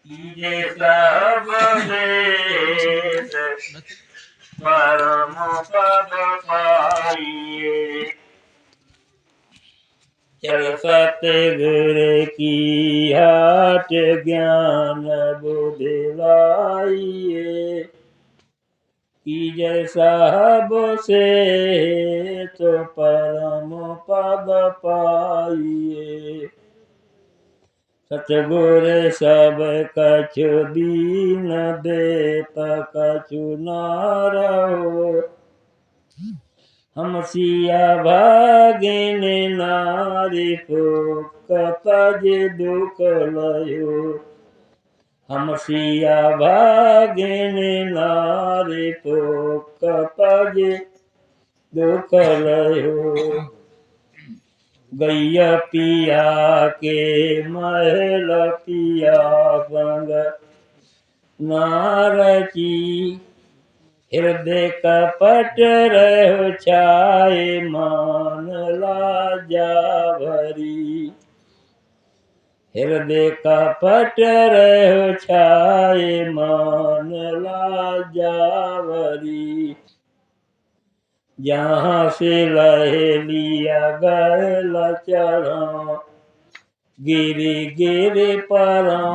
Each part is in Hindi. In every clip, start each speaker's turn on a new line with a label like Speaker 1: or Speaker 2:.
Speaker 1: कीजे सब देश परम पद पाइए। चल सतगुर की हाट ज्ञान बुद्धि लाइए। कीजे साहब से तो परम पद पाइए। सतगुर सब कछु दीन देत कछु नारो। हम सिया भागिन नारी तज दुख लयो। हम सिया भागिन नारी तज दुख लयो। गैया पिया के महल पिया संग नारची। हृदय कपट रहो छाए मान लाजा भरी। हृदय कपट रहो छाए मान लाजा भरी। जहाँ से लह लिया गल चढ़ो गिरी गिरी परो।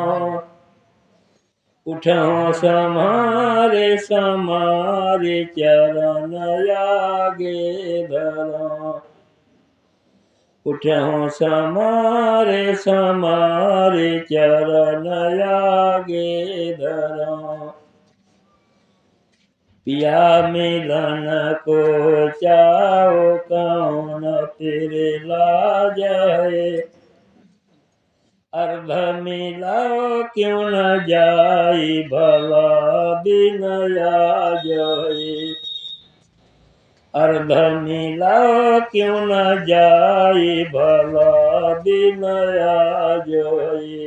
Speaker 1: उठो समारे समारे चरण आगे धरो। उठो समारे समारे चरण आगे धरो। पिया मिलन को चाओ कौन तेरे लाज है। अर्ध मिलाओ क्यों न जाई भला दिन आए। अर्ध मिलाओ क्यों न जाई भला दिन आए।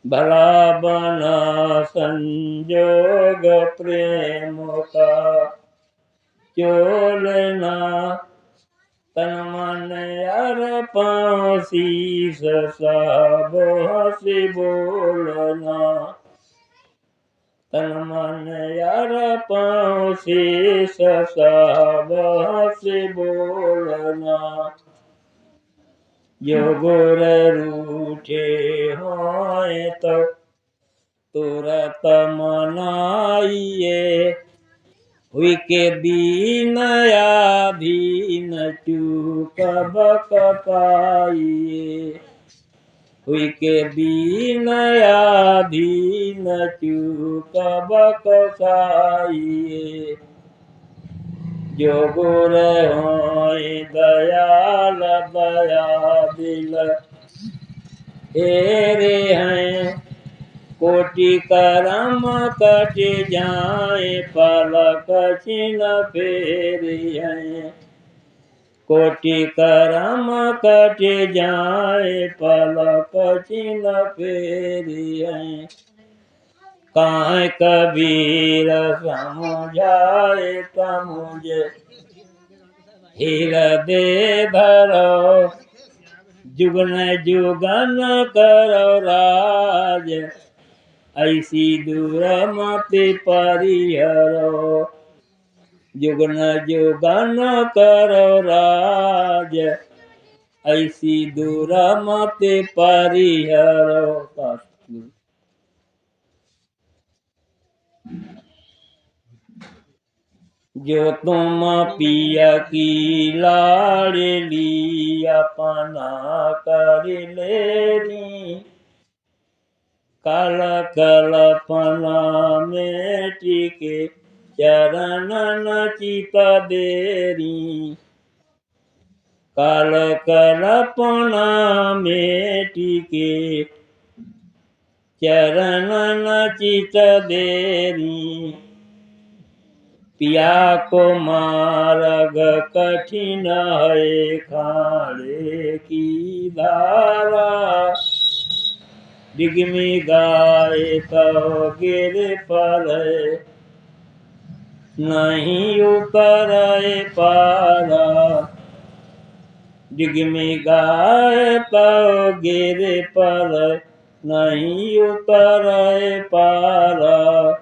Speaker 1: भला बना संजोग प्रेम का चोलना। तन मन अर्पण शीस सब हंसी बोलना। तन मन अर्पण शीस सब हंसी बोलना। जो गुर रूठे होए तो तुरत मनाइए। हुई के दीन आधीन चूक बक पाइए। हुई के दीन आधीन चूक बक पाइए। जो गुर होए दयाल दया दिल हेरे हैं। कोटि करम कट जाए पलक छिन फेरे हैं। कोटि करम कट जाए पलक छिन फेरे हैं। काहे कबीर समझाए तमुझे हृदय धरो। जुगन जुगन करो राज ऐसी दूर मत परिहरो। जुगन जुगन करो राज ऐसी दूर मत परिहरो। जो तुम पिया की लाडली अपना कर लेनी। कल कल्पना में टिके चरण चित देरी। कल कल्पना में टिके चरण चित देरी। पिया को मार्ग कठिन है खाने की धारा। डिगमी गाए तो गिर पड़े नहीं उतर पारा। डिगमी गाए तो गिर पड़े नहीं उतरे पारा।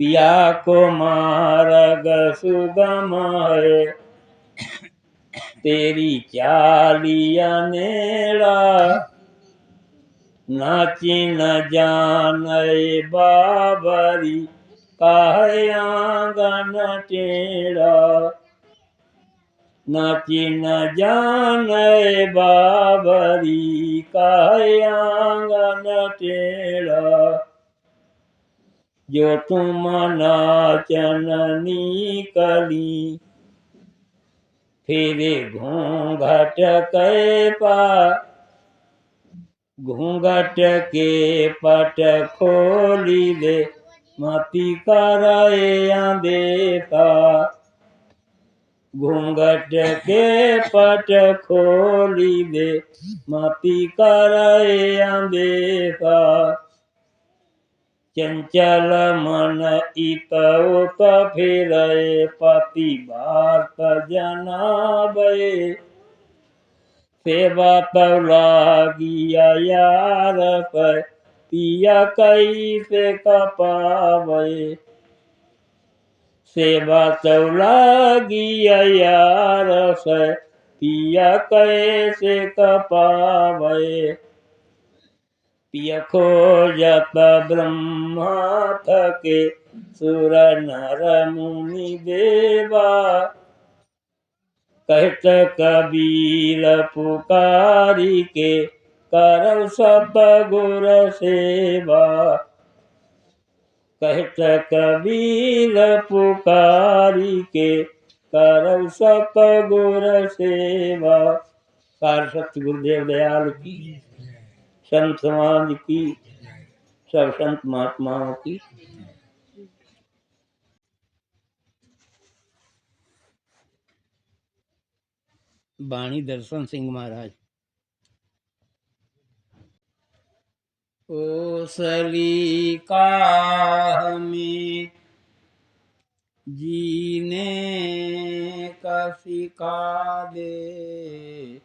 Speaker 1: पिया को मार्ग सुगम है, तेरी चालिया नेड़ा। नाची न जाने बाबरी, काहे आंगन टेढ़ा। नाची न जाने बाबरी, काहे आंगन टेढ़ा। जो तुम नाचन निकली, फिर घूंघट के घूंघट के पट खोली दे, मती करे अंधेरा। घूंघट के पट खोली दे, मती करे अंधेरा। चंचल मन इत उत फिरे, पति बात जनाबे। सेवा तब लागिया यार पर, पिया कैसे कपावे। सेवा तब लागिया यार से, पिया कैसे कपावे। पिया खोजत ब्रह्मा थके, सुर नर मुनि देवा। कहत कबीर पुकारी के, करौ सतगुर सेवा। कहत कबीर पुकारी के, करौ सतगुर सेवा। सार सत्य गुरुदेव दयाल की, संत समाज की, सब संत महात्माओं की। वाणी दर्शन सिंह महाराज। ओसली काह में जीने का सिखा दे,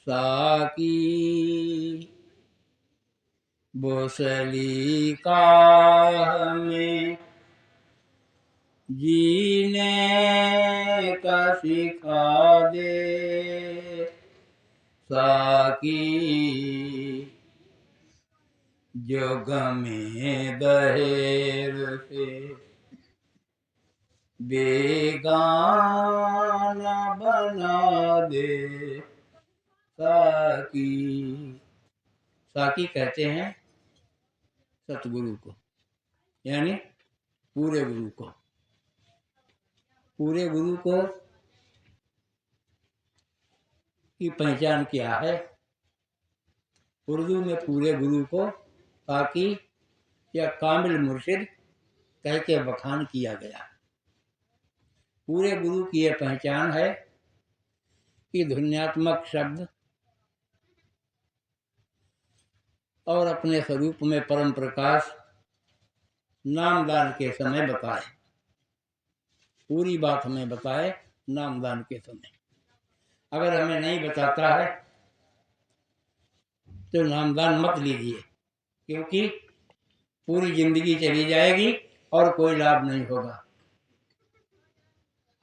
Speaker 1: साकी बोसली काह में जीने का सिखा दे, साकी जोग में दहेर से बेगाना बना दे, साकी। साकी कहते हैं सतगुरु को, यानी पूरे गुरु को। पूरे गुरु को की पहचान क्या है? उर्दू में पूरे गुरु को साकी या कामिल मुर्शिद कह के बखान किया गया। पूरे गुरु की यह पहचान है कि ध्वन्यात्मक शब्द और अपने स्वरूप में परम प्रकाश नामदान के समय बताए। पूरी बात हमें बताए नामदान के समय। अगर हमें नहीं बताता है तो नामदान मत लीजिए, क्योंकि पूरी जिंदगी चली जाएगी और कोई लाभ नहीं होगा।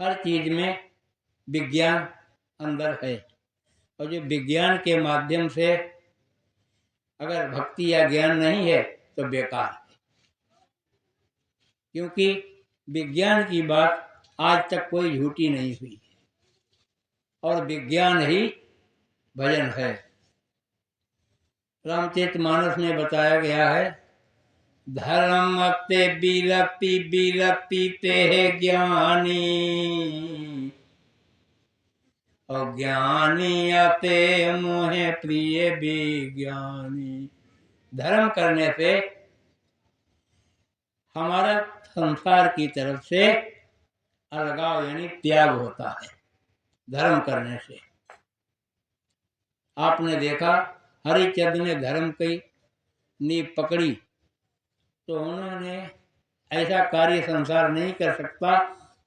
Speaker 1: हर चीज में विज्ञान अंदर है, और जो विज्ञान के माध्यम से अगर भक्ति या ज्ञान नहीं है तो बेकार है। क्योंकि विज्ञान की बात आज तक कोई झूठी नहीं हुई है, और विज्ञान ही भजन है। रामचरितमानस में बताया गया है, धर्म ते बिलपि बिलपि ते ज्ञानी, और ज्ञानी अते मोहे प्रिय विज्ञानी। धर्म करने से हमारा संसार की तरफ से अलगाव यानी त्याग होता है। धर्म करने से आपने देखा हरिचंद ने धर्म की नींव पकड़ी तो उन्होंने ऐसा कार्य संसार नहीं कर सकता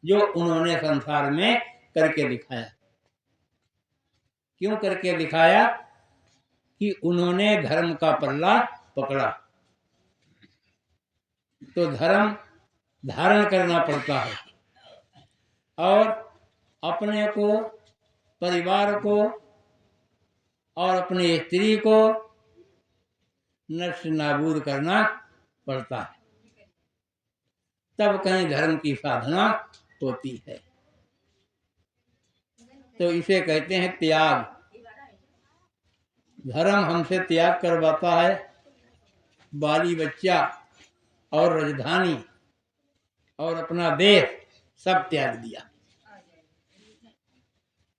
Speaker 1: जो उन्होंने संसार में करके दिखाया। क्यों करके दिखाया? कि उन्होंने धर्म का पल्ला पकड़ा। तो धर्म धारण करना पड़ता है और अपने को, परिवार को और अपनी स्त्री को नष्ट नाबूद करना पड़ता है, तब कहीं धर्म की साधना होती है। तो इसे कहते हैं त्याग। धर्म हमसे त्याग करवाता है, बाली बच्चा और राजधानी और अपना देश सब त्याग दिया।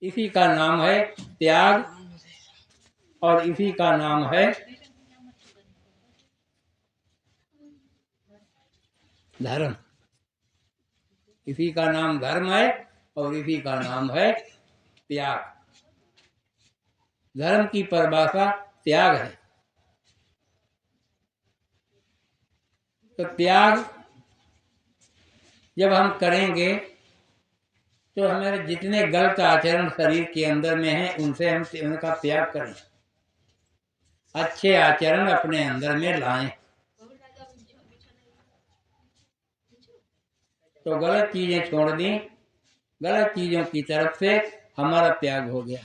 Speaker 1: इसी का नाम है त्याग और इसी का नाम है धर्म। इसी का नाम धर्म है और इसी का नाम है त्याग। धर्म की परिभाषा त्याग है। तो त्याग जब हम करेंगे तो हमारे जितने गलत आचरण शरीर के अंदर में हैं उनसे हम उनका त्याग करें, अच्छे आचरण अपने अंदर में लाएं। तो गलत चीजें छोड़ दी, गलत चीजों की तरफ से हमारा त्याग हो गया,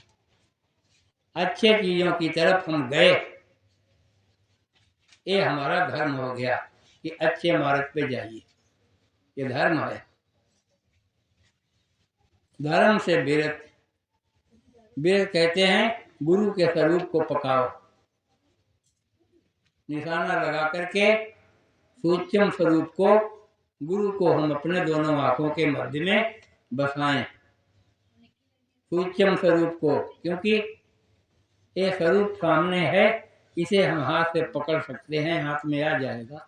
Speaker 1: अच्छे चीजों की तरफ हम गए, ये हमारा धर्म हो गया कि अच्छे मार्ग पे जाइए, ये धर्म है। धर्म से विरत, विरत कहते हैं गुरु के स्वरूप को पकाओ, निशाना लगा करके सूक्ष्म स्वरूप को, गुरु को हम अपने दोनों आंखों के मध्य में बसाएं, सूक्ष्म स्वरूप को, क्योंकि ये स्वरूप सामने है, इसे हम हाथ से पकड़ सकते हैं, हाथ में आ जाएगा,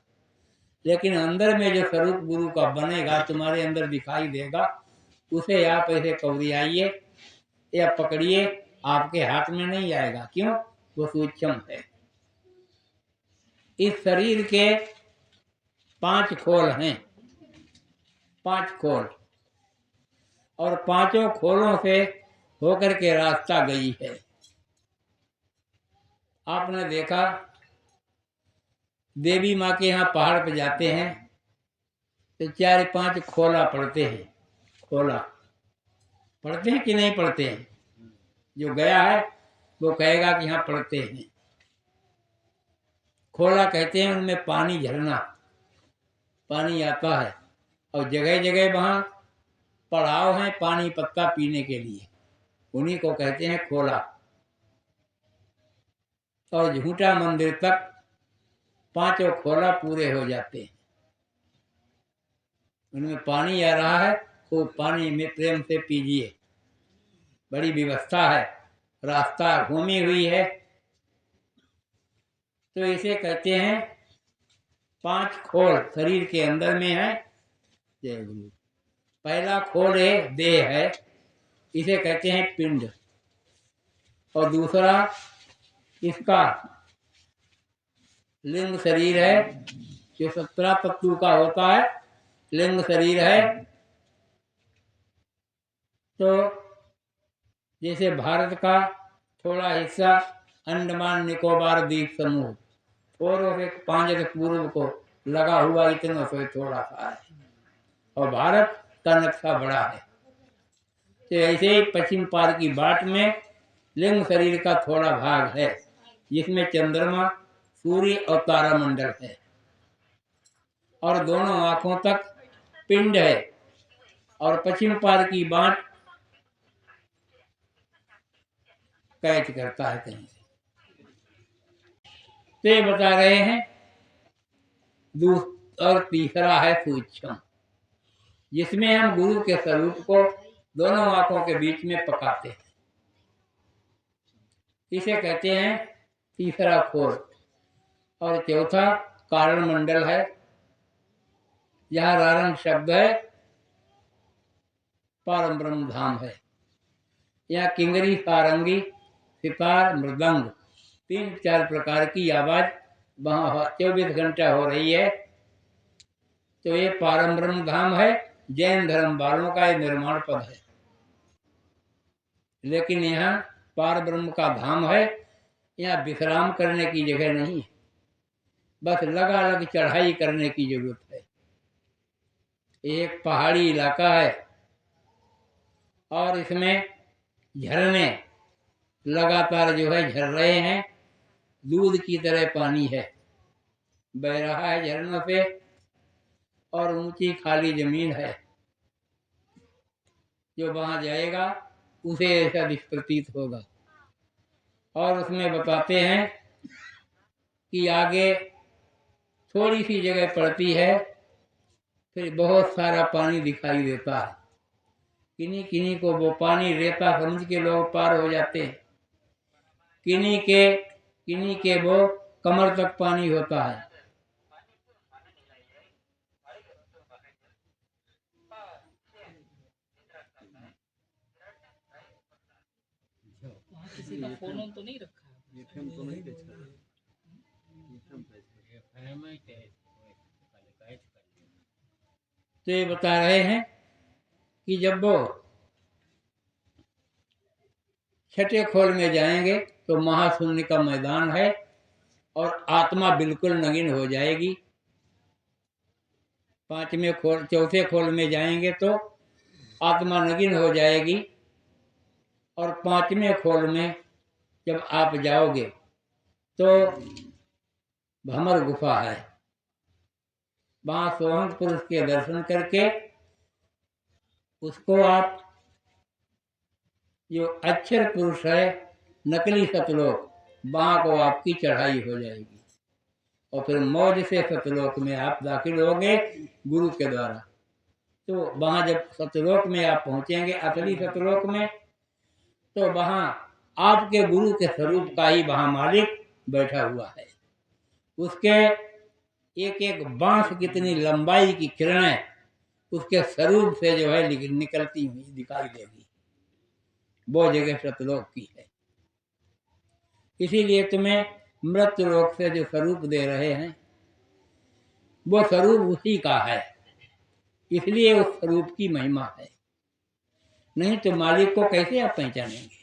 Speaker 1: लेकिन अंदर में जो स्वरूप गुरु का बनेगा, तुम्हारे अंदर दिखाई देगा, उसे आप ऐसे कवरियाइए या पकड़िए, आपके हाथ में नहीं आएगा। क्यों? वो सूक्ष्म है। इस शरीर के 5 खोल हैं, 5 खोल, और 5 खोलों से होकर के रास्ता गई है। आपने देखा देवी माँ के यहाँ पहाड़ पे जाते हैं तो 4-5 खोला पढ़ते हैं, खोला पढ़ते हैं कि नहीं पढ़ते हैं? जो गया है वो कहेगा कि हाँ पढ़ते हैं। खोला कहते हैं उनमें पानी झरना, पानी आता है और जगह जगह वहाँ पड़ाव हैं पानी पत्ता पीने के लिए, उन्हीं को कहते हैं खोला। और झूठा मंदिर तक 5 खोला पूरे हो जाते हैं, उनमें पानी आ रहा है, खूब पानी में प्रेम से पीजिए, बड़ी व्यवस्था है, रास्ता घूमी हुई है। तो इसे कहते हैं 5 खोल शरीर के अंदर में है। जय गुरु। पहला खोल है देह है, इसे कहते हैं पिंड, और दूसरा इसका लिंग शरीर है, जो 17 तत्व का होता है, लिंग शरीर है। तो जैसे भारत का थोड़ा हिस्सा अंडमान निकोबार द्वीप समूह, थोड़ों से 5 पूर्व को लगा हुआ इतना से थोड़ा सा है, और भारत का नक्शा बड़ा है। तो ऐसे ही पश्चिम पार की बाट में लिंग शरीर का थोड़ा भाग है, जिसमें चंद्रमा, सूर्य और तारामंडल है, और दोनों आंखों तक पिंड है, और पश्चिम पार की बाट कैच करता है कहीं से। ते बता रहे हैं और तीसरा है सूक्ष्म, जिसमें हम गुरु के स्वरूप को दोनों आंखों के बीच में पकाते हैं, इसे कहते हैं तीसरा खोल। और चौथा कारण मंडल है, यहाँ रारंग शब्द है, परम ब्रह्म धाम है। यहाँ किंगरी, सारंगी, सितार, मृदंग, 3-4 प्रकार की आवाज वहाँ 24 घंटा हो रही है। तो ये परम ब्रह्म धाम है, जैन धर्म वालों का ये निर्माण पद है, लेकिन यहाँ पार ब्रह्म का धाम है। यहाँ विश्राम करने की जगह नहीं है, बस लगालग चढ़ाई करने की जरूरत है। एक पहाड़ी इलाका है और इसमें झरने लगातार जो है झर रहे हैं, दूध की तरह पानी है, बह रहा है झरनों से, और ऊंची खाली जमीन है। जो वहां जाएगा उसे ऐसा प्रतीत होगा। और उसमें बताते हैं कि आगे थोड़ी सी जगह पड़ती है, फिर बहुत सारा पानी दिखाई देता है। किन्हीं किन्हीं को वो पानी रेता समझ के लोग पार हो जाते हैं, किन्हीं के वो कमर तक पानी होता है।
Speaker 2: किसी का फोन ऑन तो नहीं रखा
Speaker 1: तो ये बता रहे हैं कि जब वो छठे खोल में जाएंगे तो महाशून्य का मैदान है और आत्मा बिल्कुल नगीन हो जाएगी। चौथे खोल में जाएंगे तो आत्मा नगीन हो जाएगी। और पांचवें खोल में जब आप जाओगे तो भमर गुफा है, वहां सोहंग पुरुष के दर्शन करके उसको आप, जो अक्षर पुरुष है नकली सतलोक, वहां को आपकी चढ़ाई हो जाएगी और फिर मौज से सतलोक में आप दाखिल होंगे गुरु के द्वारा। तो वहां जब सतलोक में आप पहुंचेंगे, असली सतलोक में, तो वहां आपके गुरु के स्वरूप का ही वहां मालिक बैठा हुआ है। उसके एक एक बांस कितनी लंबाई की किरणें उसके स्वरूप से जो है निकलती हुई दिखाई देगी। वो जगह सतलोक की है। इसीलिए तुम्हें मृत्यु लोक से जो स्वरूप दे रहे हैं वो स्वरूप उसी का है, इसलिए उस स्वरूप की महिमा है। नहीं तो मालिक को कैसे आप पहचानेंगे?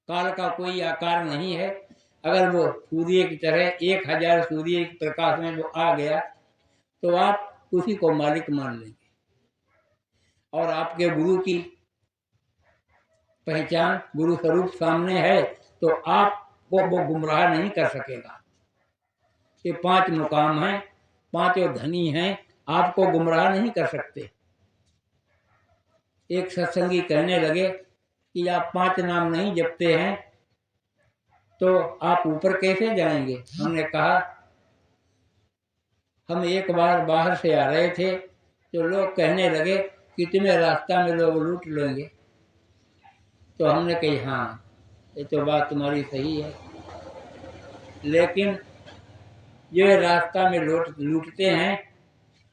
Speaker 1: काल का कोई आकार नहीं है। अगर वो सूर्य की तरह 1000 सूर्य के प्रकाश में वो आ गया तो आप उसी को मालिक मान लेंगे। और आपके गुरु की पहचान, गुरु स्वरूप सामने है तो आपको वो गुमराह नहीं कर सकेगा। ये 5 मुकाम हैं, 5 धनी हैं, आपको गुमराह नहीं कर सकते। एक सत्संगी कहने लगे कि आप 5 नाम नहीं जपते हैं तो आप ऊपर कैसे जाएंगे? हमने कहा हम एक बार बाहर से आ रहे थे तो लोग कहने लगे कि तुम्हें रास्ता में लोग लूट लेंगे। तो हमने कही हाँ, ये तो बात तुम्हारी सही है, लेकिन जो रास्ता में लूटते हैं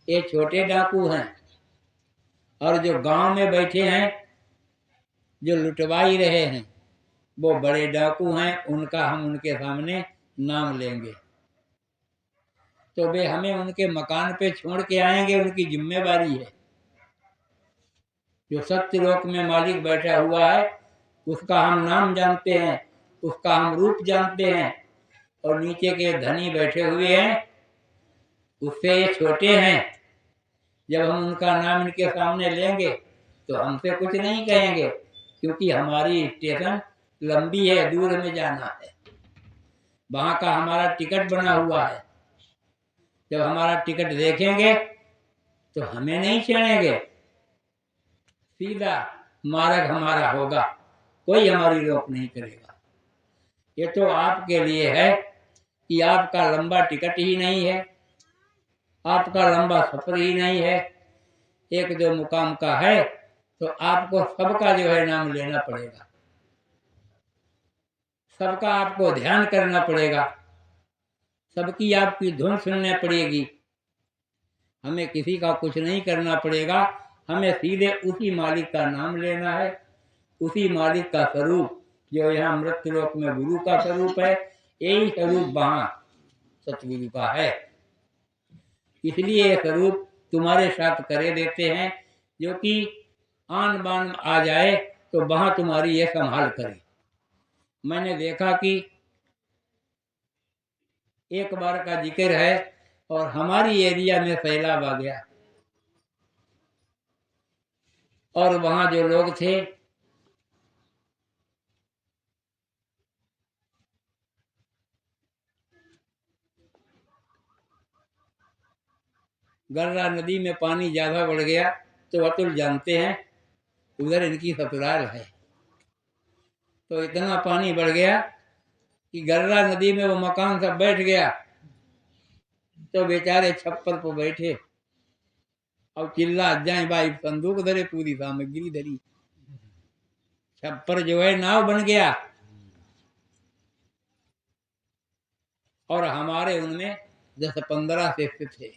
Speaker 1: ये छोटे डाकू हैं, और जो गांव में बैठे हैं जो लुटवा ही रहे हैं वो बड़े डाकू हैं। उनका हम उनके सामने नाम लेंगे तो वे हमें उनके मकान पे छोड़ के आएंगे, उनकी जिम्मेवारी है। जो सत्य लोक में मालिक बैठा हुआ है उसका हम नाम जानते हैं, उसका हम रूप जानते हैं, और नीचे के धनी बैठे हुए हैं उससे ये छोटे हैं। जब हम उनका नाम इनके सामने लेंगे तो हमसे कुछ नहीं कहेंगे, क्योंकि हमारी स्टेशन लंबी है, दूर में जाना है, वहां का हमारा टिकट बना हुआ है। जब हमारा टिकट देखेंगे तो हमें नहीं छेड़ेंगे, सीधा मार्ग हमारा होगा, कोई हमारी रोक नहीं करेगा। ये तो आपके लिए है कि आपका लंबा टिकट ही नहीं है, आपका लंबा सफर ही नहीं है, 1-2 मुकाम का है, तो आपको सबका जो है नाम लेना पड़ेगा, सबका आपको ध्यान करना पड़ेगा, सबकी आपकी धुन सुननी पड़ेगी। हमें किसी का कुछ नहीं करना पड़ेगा, हमें सीधे उसी मालिक का नाम लेना है, उसी मालिक का स्वरूप जो यहाँ मृत्युलोक में गुरु का स्वरूप है, यही स्वरूप वहाँ सतगुरु का है। इसलिए ये स्वरूप तुम्हारे साथ करे देते हैं, जो कि आन बान आ जाए तो वहाँ तुम्हारी ये संभाल करे। मैंने देखा कि एक बार का जिक्र है और हमारी एरिया में सैलाब आ गया और वहां जो लोग थे गर्रा नदी में पानी ज्यादा बढ़ गया। तो अतुल जानते हैं उधर इनकी ससुराल है, तो इतना पानी बढ़ गया कि गर्रा नदी में वो मकान सब बैठ गया। तो बेचारे छप्पर पर बैठे और चिल्ला जाए भाई, संदूक धरे, पूरी सामग्री धरी, छप्पर जो है नाव बन गया। और हमारे उनमें 10-15 शिष्य थे,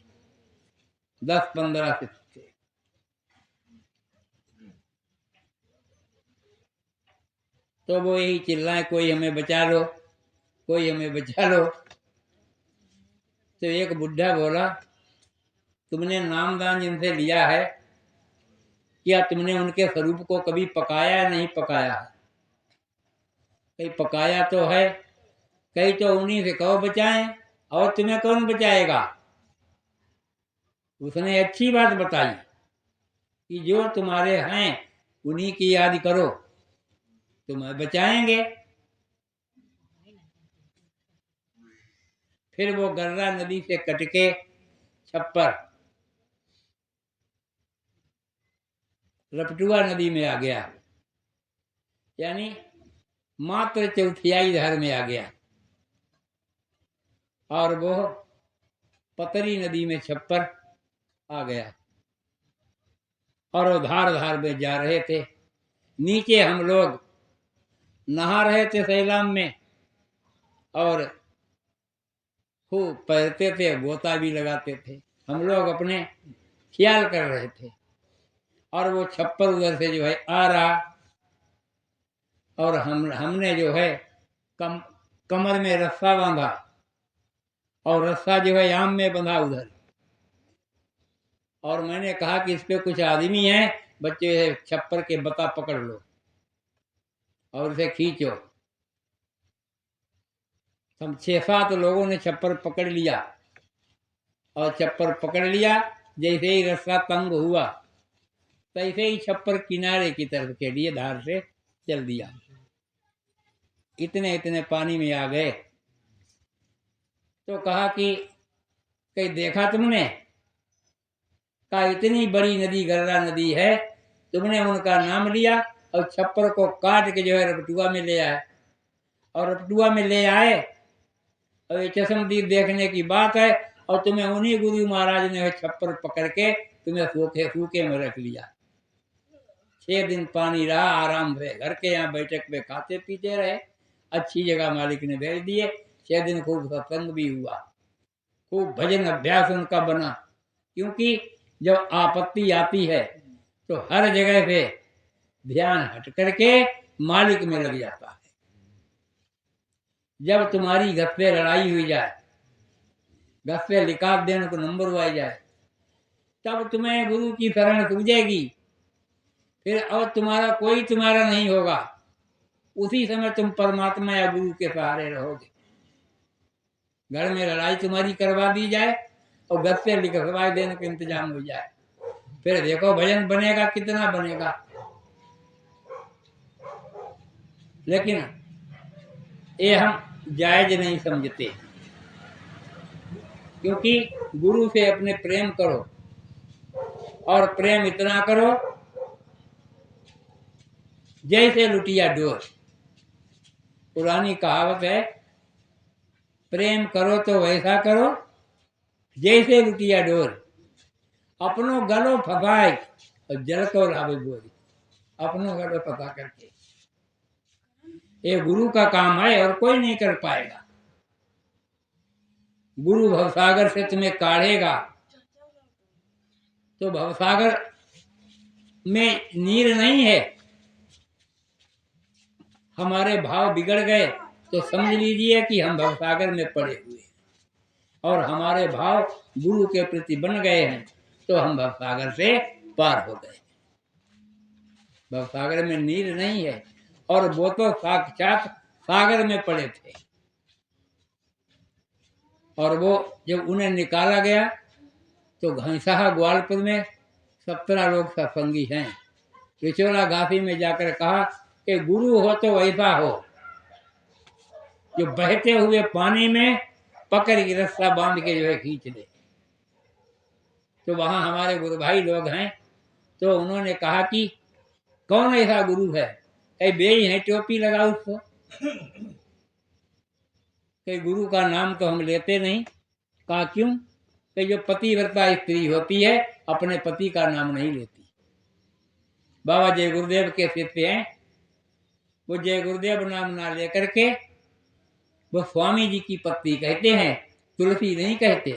Speaker 1: 10-15 शिष्य थे। तो वो यही चिल्लाए, कोई हमें बचा लो, कोई हमें बचा लो। तो एक बुढ़ा बोला, तुमने नामदान जिनसे लिया है, क्या तुमने उनके स्वरूप को कभी पकाया या नहीं पकाया? कहीं पकाया तो है, कहीं तो उन्हीं से कहो बचाएं, और तुम्हें कौन बचाएगा? उसने अच्छी बात बताई कि जो तुम्हारे हैं उन्हीं की याद करो, तुम्हें बचाएंगे। फिर वो गर्रा नदी से कट के छप्पर रपटुआ नदी में आ गया, यानी मात्र चौथियाई धार में आ गया। और वो पतरी नदी में छप्पर आ गया और वो धार धार में जा रहे थे। नीचे हम लोग नहा रहे थे सैलाब में और खूब तैरते थे, गोता भी लगाते थे। हम लोग अपने ख्याल कर रहे थे और वो छप्पर उधर से जो है आ रहा और हमने जो है कमर में रस्सा बांधा और रस्सा जो है आम में बंधा उधर। और मैंने कहा कि इस पे कुछ आदमी हैं, बच्चे छप्पर के बता पकड़ लो और उसे खींचो। हम 6-7 लोगों ने छप्पर पकड़ लिया और छप्पर पकड़ लिया। जैसे ही रास्ता तंग हुआ तैसे ही छप्पर किनारे की तरफ के लिए धार से चल दिया। इतने इतने पानी में आ गए। तो कहा कि कहीं देखा तुमने? कहा इतनी बड़ी नदी गर्रा नदी है, तुमने उनका नाम लिया और छप्पर को काट के जो है रपटुआ में ले आए। और रपटुआ में ले आए और ये चश्मदीद देखने की बात है, और तुम्हें उन्हीं गुरु महाराज ने छप्पर पकड़ के तुम्हें सूखे में रख लिया। 6 दिन पानी रहा, आराम से घर के यहाँ बैठक पे खाते पीते रहे, अच्छी जगह मालिक ने भेज दिए। 6 दिन खूब सत्संग भी हुआ, खूब भजन अभ्यास उनका बना। क्योंकि जब आपत्ति आती है तो हर जगह पे ध्यान हट करके मालिक में लग जाता है। जब तुम्हारी घर पे लड़ाई हुई जाए, घर पे लिकात देने को नंबर हुआ जाए, तब तुम्हें गुरु की शरण सूझेगी। फिर और तुम्हारा नहीं होगा। उसी समय तुम परमात्मा या गुरु के सहारे रहोगे। घर में लड़ाई तुम्हारी करवा दी जाए और घर से लिखवाई देने का इंतजाम हो जाए, फिर देखो भजन बनेगा कितना बनेगा। लेकिन ये हम जायज नहीं समझते, क्योंकि गुरु से अपने प्रेम करो और प्रेम इतना करो जैसे लुटिया डोर। पुरानी कहावत है, प्रेम करो तो वैसा करो जैसे लुटिया डोर, अपनों गलो फसाए और जल को लावे बोरी। अपनों गलो फंसा करके ये गुरु का काम है और कोई नहीं कर पाएगा। गुरु भवसागर से तुम्हें काढ़ेगा तो भवसागर में नीर नहीं है। हमारे भाव बिगड़ गए तो समझ लीजिए कि हम भवसागर में पड़े हुए हैं, और हमारे भाव गुरु के प्रति बन गए हैं तो हम भवसागर से पार हो गए। भवसागर में नीर नहीं है, और वो तो साक्षात सागर में पड़े थे। और वो जब उन्हें निकाला गया तो घनसाहा ग्वालपुर में 17 लोग सत्संगी हैं। रिचोला घाटी में जाकर कहा कि गुरु हो तो ऐसा हो जो बहते हुए पानी में पकड़ की रस्सा बांध के जो है खींच दे। तो वहाँ हमारे गुरु भाई लोग हैं, तो उन्होंने कहा कि कौन ऐसा गुरु है? कई बेई है, टोपी लगा उसको। कई गुरु का नाम तो हम लेते नहीं। कहा क्यों? कि जो पतिव्रता स्त्री होती है अपने पति का नाम नहीं लेती। बाबा जय गुरुदेव के शिष्य हैं, वो जय गुरुदेव नाम ना लेकर के वो स्वामी जी की पत्नी कहते हैं, तुलसी नहीं कहते।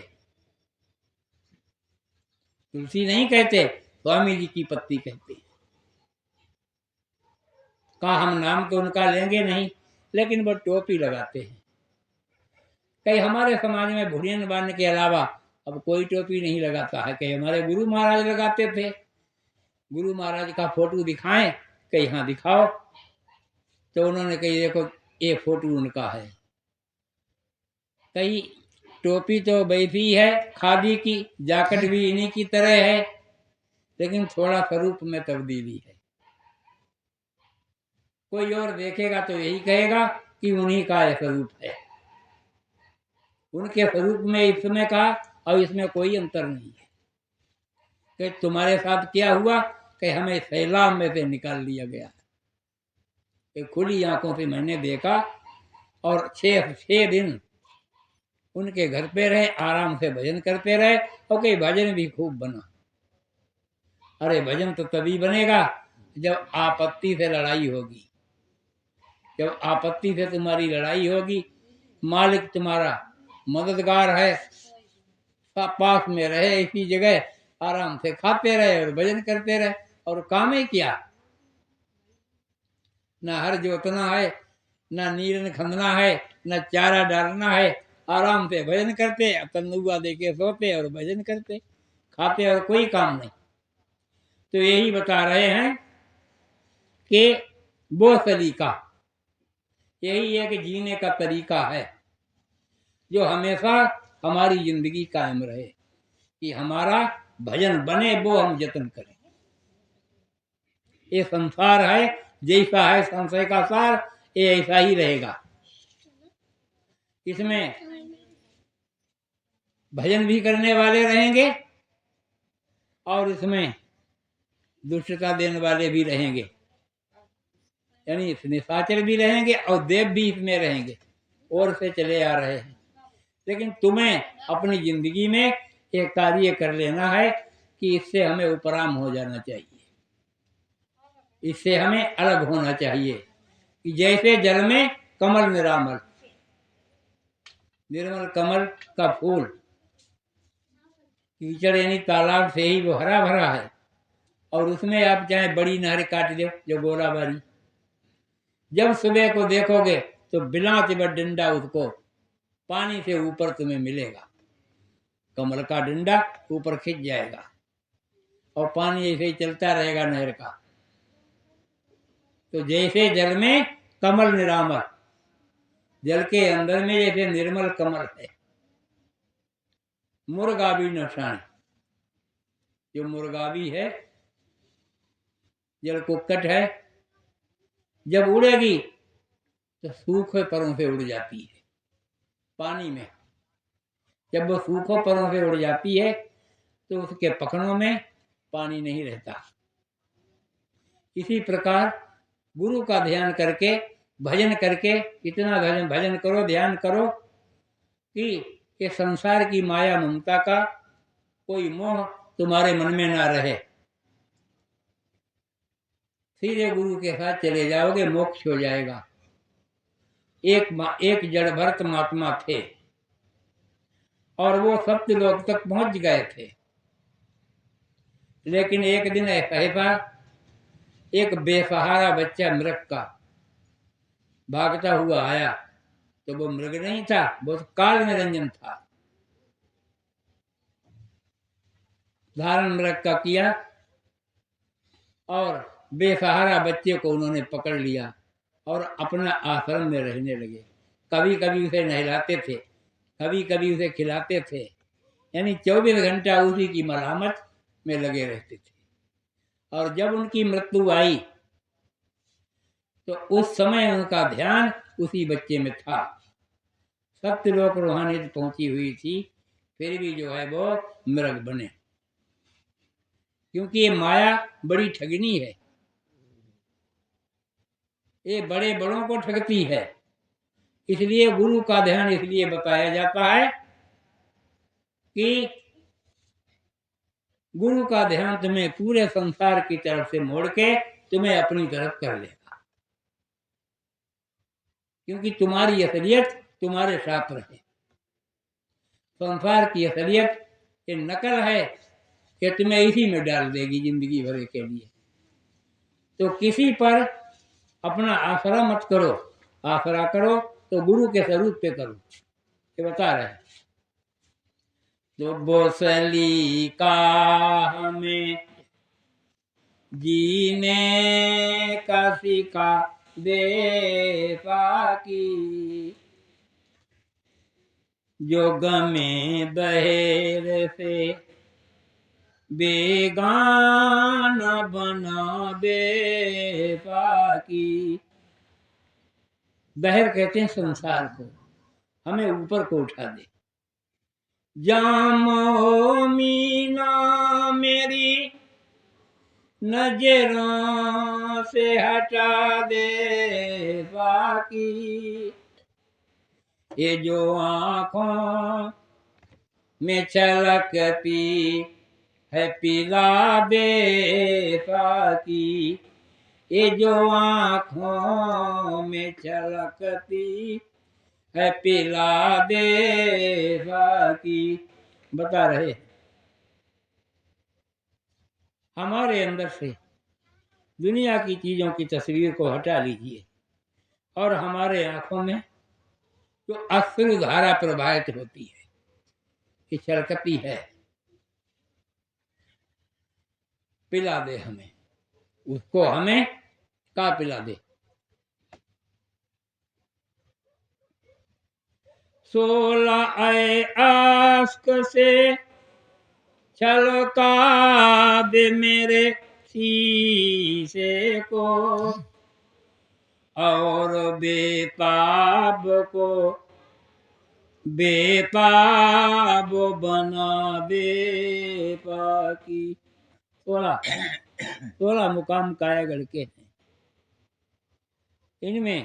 Speaker 1: तुलसी नहीं कहते, स्वामी जी की पत्नी कहते। कहा हम नाम तो उनका लेंगे नहीं, लेकिन वो टोपी लगाते हैं। कई हमारे समाज में भुरियन बांधने के अलावा अब कोई टोपी नहीं लगाता है। कई हमारे गुरु महाराज लगाते थे। गुरु महाराज का फोटो दिखाएं, कहीं हाँ दिखाओ। तो उन्होंने कही देखो ये फोटो उनका है। कई टोपी तो वैसी है खादी की, जैकेट भी इन्हीं की तरह है, लेकिन थोड़ा स्वरूप में तब्दीली है। कोई और देखेगा तो यही कहेगा कि उन्हीं का स्वरूप है। उनके स्वरूप में इसमें का और इसमें कोई अंतर नहीं है। कि तुम्हारे साथ क्या हुआ कि हमें सैलाब में से निकाल लिया गया। कि खुली आंखों से मैंने देखा और 6 दिन उनके घर पे रहे, आराम से भजन करते रहे और कई भजन भी खूब बना। अरे भजन तो तभी बनेगा जब आपत्ति से लड़ाई होगी। जब आपत्ति से तुम्हारी लड़ाई होगी, मालिक तुम्हारा मददगार है, पास में रहे, इसी जगह आराम से खाते रहे और भजन करते रहे, और काम ही किया। ना हर जोतना है, ना नीरन खंदना है, ना चारा डालना है, आराम से भजन करते, तंदुआ दे के सोते और भजन करते, खाते और कोई काम नहीं। तो यही बता रहे हैं कि वो तरीका, यही एक जीने का तरीका है जो हमेशा हमारी जिंदगी कायम रहे, कि हमारा भजन बने, वो हम यत्न करें। ये संसार है, जैसा है संशय का सार, ये ऐसा ही रहेगा। इसमें भजन भी करने वाले रहेंगे और इसमें दुष्टता देने वाले भी रहेंगे, यानी इसमें साचर भी रहेंगे और देव भी इसमें रहेंगे, और से चले आ रहे हैं। लेकिन तुम्हें अपनी जिंदगी में एक कार्य कर लेना है कि इससे हमें उपराम हो जाना चाहिए, इससे हमें अलग होना चाहिए। कि जैसे जल में कमल निरामल, निर्मल कमल का फूल कीचड़ यानी तालाब से ही वो हरा भरा है, और उसमें आप चाहे बड़ी नहर काट दो जो गोलाबारी, जब सुबह को देखोगे तो बिना तिब्बत डंडा उसको पानी से ऊपर तुम्हें मिलेगा। कमल का डंडा ऊपर खिंच जाएगा और पानी ऐसे ही चलता रहेगा नहर का। तो जैसे जल में कमल निरामल, जल के अंदर में जैसे निर्मल कमल है। मुर्गाबी नशान, जो मुर्गाबी है, जल कुक्कट है, जब उड़ेगी तो सूखे परों से उड़ जाती है पानी में। जब वो सूखों परों से उड़ जाती है तो उसके पखनों में पानी नहीं रहता। इसी प्रकार गुरु का ध्यान करके, भजन करके, इतना भजन करो, ध्यान करो कि ये संसार की माया ममता का कोई मोह तुम्हारे मन में ना रहे। सीधे गुरु के साथ चले जाओगे, मोक्ष हो जाएगा। एक जड़ भरत महात्मा थे और वो सत्यलोक तक पहुंच गए थे, लेकिन एक दिन ऐसा एक बेसहारा बच्चा मृग का भागता हुआ आया, तो वो मृग नहीं था, वो काल निरंजन था। धारण मृग का किया और बेसहारा बच्चे को उन्होंने पकड़ लिया और अपना आश्रम में रहने लगे। कभी कभी उसे नहलाते थे, कभी कभी उसे खिलाते थे, यानी 24 घंटा उसी की मरहमत में लगे रहते थे। और जब उनकी मृत्यु आई तो उस समय उनका ध्यान उसी बच्चे में था। सत्यलोक रूहानियत पहुंची हुई थी, फिर भी जो है वो मृग बने, क्योंकि ये माया बड़ी ठगनी है, ये बड़े बड़ों को ठगती है। इसलिए गुरु का ध्यान इसलिए बताया जाता है कि गुरु का ध्यान तुम्हें पूरे संसार की तरफ से मोड़ के तुम्हें अपनी तरफ कर लेगा, क्योंकि तुम्हारी असलियत तुम्हारे साथ रहे। संसार की असलियत ये नकल है कि तुम्हें इसी में डाल देगी जिंदगी भर के लिए। तो किसी पर अपना आसरा मत करो, आसरा करो तो गुरु के स्वरूप पे करो। ये बता रहे हैं। तो बोसली का हमें जीने का सिखा दे पाकी, जो गमे बहेर से बेगाना बना दे पाकी। बहर कहते हैं संसार को, हमें ऊपर को उठा दे। जामो मीना मेरी नजरों से हटा दे बाकी, ये जो आँखों में छलकती है पिला दे बाकी, ये जो आँखों में छलकती है पिला दे बाकी। बता रहे हमारे अंदर से दुनिया की चीजों की तस्वीर को हटा लीजिए और हमारे आंखों में जो अश्रु धारा प्रवाहित होती है, कि छलकती है, पिला दे हमें, उसको हमें का पिला दे। सोला आए आस्क से छलका दे मेरे शीशे को, और बेताब को बेताब बना दे पाकी। 16 मुकाम कायागढ़ के हैं। इनमें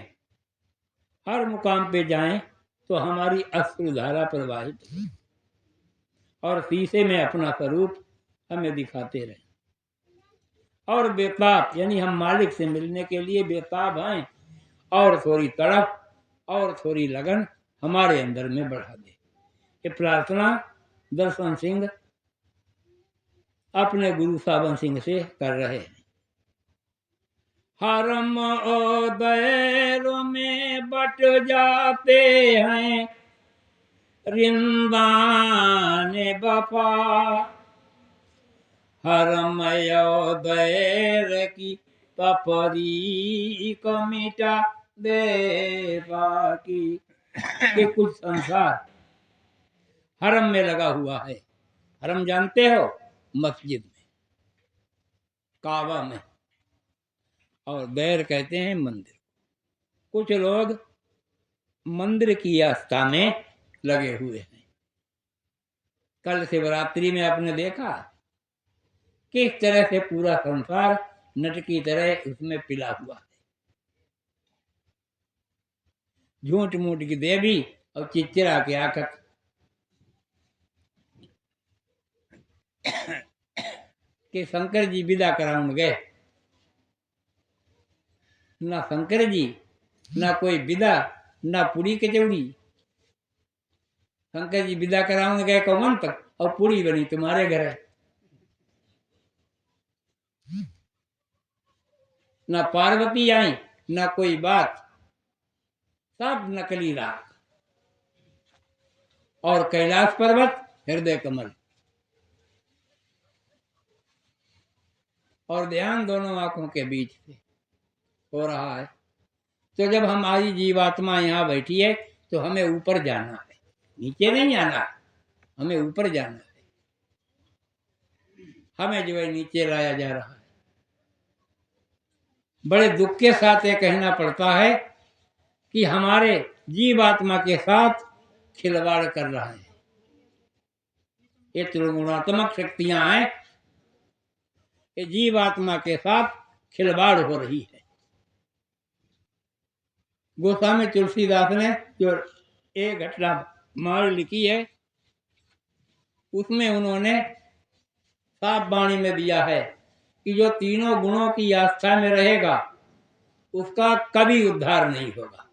Speaker 1: हर मुकाम पे जाएं तो हमारी अश्रुधारा प्रवाहित हो और शीशे में अपना स्वरूप हमें दिखाते रहे। और बेताब यानी हम मालिक से मिलने के लिए बेताब हैं, और थोड़ी तड़प और थोड़ी लगन हमारे अंदर में बढ़ा दे। ये प्रार्थना दर्शन सिंह अपने गुरु सावन सिंह से कर रहे हैं। हरम और दैरों में बट जाते हैं रिंदान बफा, हरम और दैर की पपरी को मिटा दे बाकी। ये कुछ संसार हरम में लगा हुआ है। हरम जानते हो? मस्जिद में, काबा में, और दैर कहते हैं मंदिर। कुछ लोग मंदिर की आस्था में लगे हुए हैं। कल शिवरात्रि में आपने देखा किस तरह से पूरा संसार नट की तरह उसमें पिला हुआ है। झूठ मूठ की देवी और चिचिरा के आकत। कि शंकर जी विदा कराउन गए, ना शंकर जी ना कोई विदा, ना पूरी कचौड़ी। शंकर जी विदा कराउन गए कौन तक, और पूरी बनी तुम्हारे घर। ना पार्वती आई, ना कोई बात, सब नकली रात। और कैलाश पर्वत हृदय कमल। और ध्यान दोनों आंखों के बीच से हो रहा है। तो जब हमारी जीवात्मा यहाँ बैठी है तो हमें ऊपर जाना है, नीचे नहीं जाना, हमें ऊपर जाना है। हमें जो है नीचे लाया जा रहा है। बड़े दुख के साथ ये कहना पड़ता है कि हमारे जीवात्मा के साथ खिलवाड़ कर रहा है। ये त्रिगुणात्मक शक्तियां हैं, ये जीवात्मा के साथ खिलवाड़ हो रही है। गोस्वामी तुलसीदास ने जो एक घटना मार लिखी है, उसमें उन्होंने साफ वाणी में दिया है कि जो तीनों गुणों की आस्था में रहेगा उसका कभी उद्धार नहीं होगा,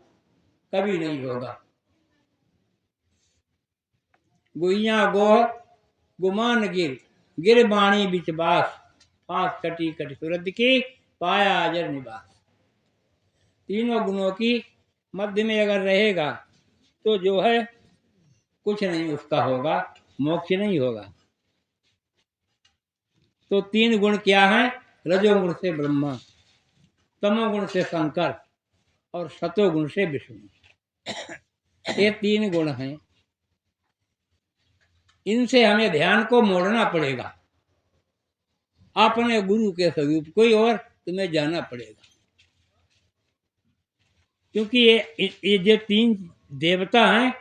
Speaker 1: कभी नहीं होगा। गुइया गोह गुमान गिर गिर बाणी बिच बास फांस कटी कटी सूरत की पाया अजर निवास। तीनों गुणों की मध्य में अगर रहेगा तो जो है कुछ नहीं उसका होगा, मोक्ष नहीं होगा। तो तीन गुण क्या हैं? रजोगुण से ब्रह्मा, तमोगुण से शंकर और सतोगुण से विष्णु। ये तीन गुण हैं। इनसे हमें ध्यान को मोड़ना पड़ेगा, अपने गुरु के स्वरूप कोई और तुम्हें जाना पड़ेगा। क्योंकि ये जो तीन देवता हैं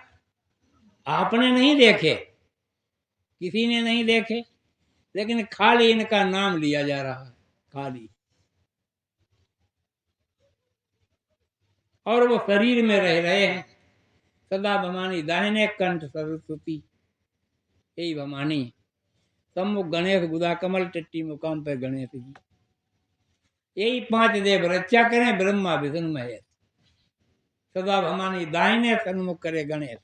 Speaker 1: आपने नहीं देखे, किसी ने नहीं देखे, लेकिन खाली इनका नाम लिया जा रहा है, खाली। और वो शरीर में रह रहे हैं। सदा भवानी दाहिने कंठ सरस्वती, यही भवानी। सम्मुख गणेश गुदा कमल टट्टी मुकाम पर गणेश जी। यही पांच देव रक्षा करें, ब्रह्मा विष्णु महेश। सदा भवानी दाहिने सन्मुख करे गणेश